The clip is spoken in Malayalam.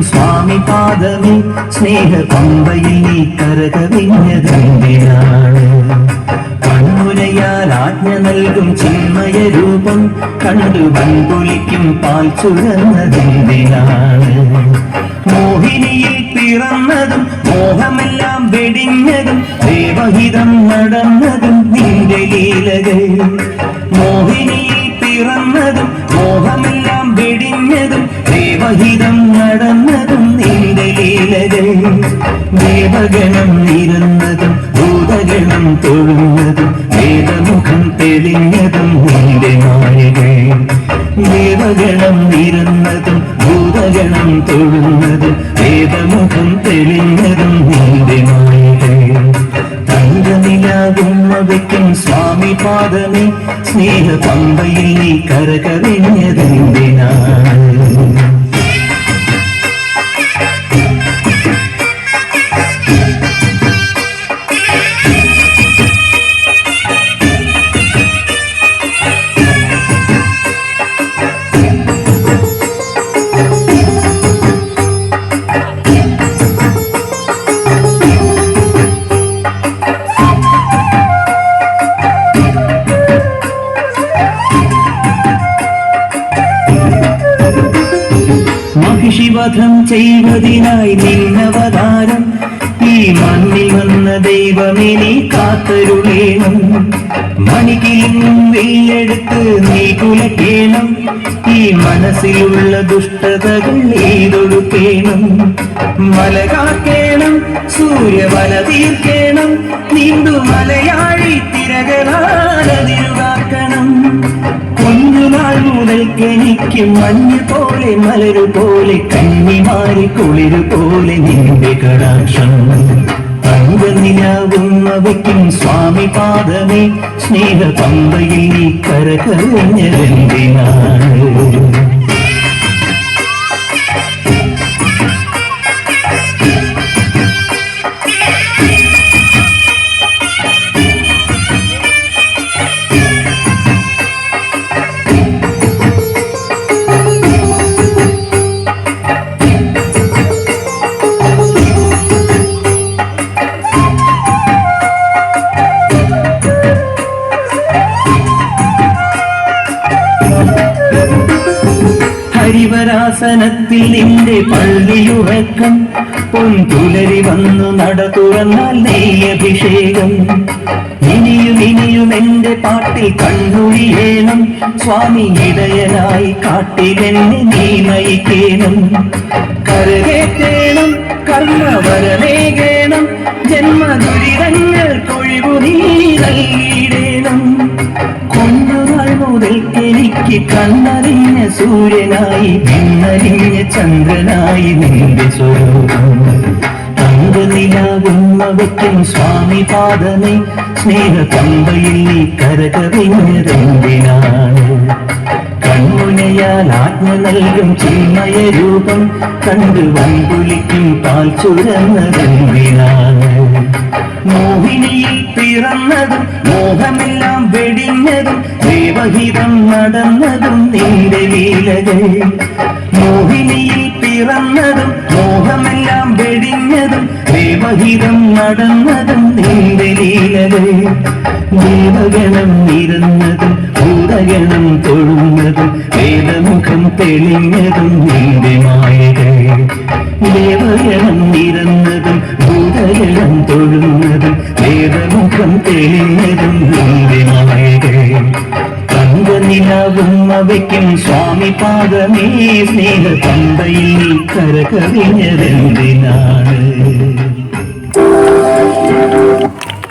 സ്വാമി പാദമേ സ്നേഹ പമ്പയിൽ നീ കരകവിഞ്ഞതെന്തിനാണ്? കണ്ണുനയാൽ ആജ്ഞ നൽകും ചിന്മയ രൂപം കണ്ടു വൻപൊലിക്കും പാൽ ചുരന്നതെന്തിനാണ്? മോഹിനിയിൽ പിറന്നതും മോഹമെല്ലാം വെടിഞ്ഞതും ദേവഹിതം നടന്നതും നിന്റെ ലീലകൾ. മോഹിനിയിൽ പിറന്നതും മോഹമെല്ലാം വെടിഞ്ഞതും ദേവഹിതം നടന്നതും നിന്റെ ലീലകൾ. ദേവഗണം നിരന്നതും ഭൂതഗണം തൊഴുന്നതും വേദമുഖം തെളിഞ്ഞതും നിന്റെ മായകൾ. ദേവഗണം നിരന്നതും ഭൂതഗണം തൊഴുന്നതും വേദമുഖം തെളിഞ്ഞതും നിന്റെ മായകൾ. തങ്കനിലാകുന്നവയ്ക്കും സ്വാമി പാദമേ സ്നേഹ പമ്പയിൽ നീ കരകവിഞ്ഞതെന്തിനാണ്? മഹിഷിവധം ചെയ്വതിനായി നിന്നവതാരം ഈ മണ്ണിൽ വന്ന ദൈവമേ നീ കാത്തരുളേണം. മണികിലും വെയിലെടുത്ത് നീ കുലക്കേണം. ഈ മനസ്സിലുള്ള ദുഷ്ടതകൾ ഏതൊടുക്കേണം. മല കാക്കേണം, സൂര്യവല തീർക്കേണം. നീണ്ടു മലയാഴി തിരകളാതിരുകാക്കണം. കുഞ്ഞുനാൾ മുതൽക്കെനിക്ക് മഞ്ഞ് പോലെ മലരു പോലെ കന്നിമാരി കുളിരു പോലെ നിന്റെ കടാക്ഷം. തങ്കനിലാവുന്നവയ്ക്കും സ്വാമി പാദമേ സ്നേഹ പമ്പയിൽ നീ കരകവിഞ്ഞതെന്തിനാണ്? ഹരിവരാസനത്തിൽ നിന്റെ പള്ളിയുറക്കം പൊൻതുലരി വന്നു നട തുറന്നാൽ നെയ്യഭിഷേകം. ഇനിയും എന്റെ പാട്ടിൽ കണ്ണുഴിയേണം. സ്വാമി ഇടയനായി കാട്ടിലെന്നെ നീ നയിക്കേണം. കരകേറ്റേണം, കർമ്മവരമേകേണം. ജന്മദുരിതങ്ങൾ കൊഴിവു നീ നൽകിയിടേണം. കുഞ്ഞുനാൾ മുതൽക്കെനിക്ക് കണ്ണറിഞ്ഞ സൂര്യനായി പിന്നറിഞ്ഞ ചന്ദ്രനായി നിന്റെ സ്വരൂപം. തങ്കനിലാകുന്നവയ്ക്കും സ്വാമി പാദമേ സ്നേഹ പമ്പയിൽ നീ കരകവിഞ്ഞതെന്തിനാണ്? കണ്ണുനയാൽ ആജ്ഞ നൽകും ചിന്മയ രൂപം കണ്ടു വൻപുലിക്കും പാൽ ചുരന്നതെന്തിനാണ്? മോഹിനിയിൽ പിറന്നതും മോഹമെല്ലാം വെടിഞ്ഞതും ദേവഹിതം നടന്നതും നിന്റെ ലീലകൾ. മോഹിനിയിൽ പിറന്നതും മോഹമെല്ലാം വെടിഞ്ഞതും ദേവഹിതം നടന്നതും നിന്റെ ലീലകൾ. ദേവഗണം നിരന്നതും ഭൂതഗണം തൊഴുന്നതും വേദമുഖം തെളിഞ്ഞതും നിന്റെ മായകൾ. ദേവഗണം നിരന്നതും ഭൂതഗണം തൊഴുന്നതും വേദമുഖം തെളിഞ്ഞതും നിന്റെ മായകൾ. തങ്കനിലാവുന്നവയ്ക്കും സ്വാമി പാദമേ സ്നേഹ പമ്പയിൽ കരകവിഞ്ഞതെന്തിനാണ്?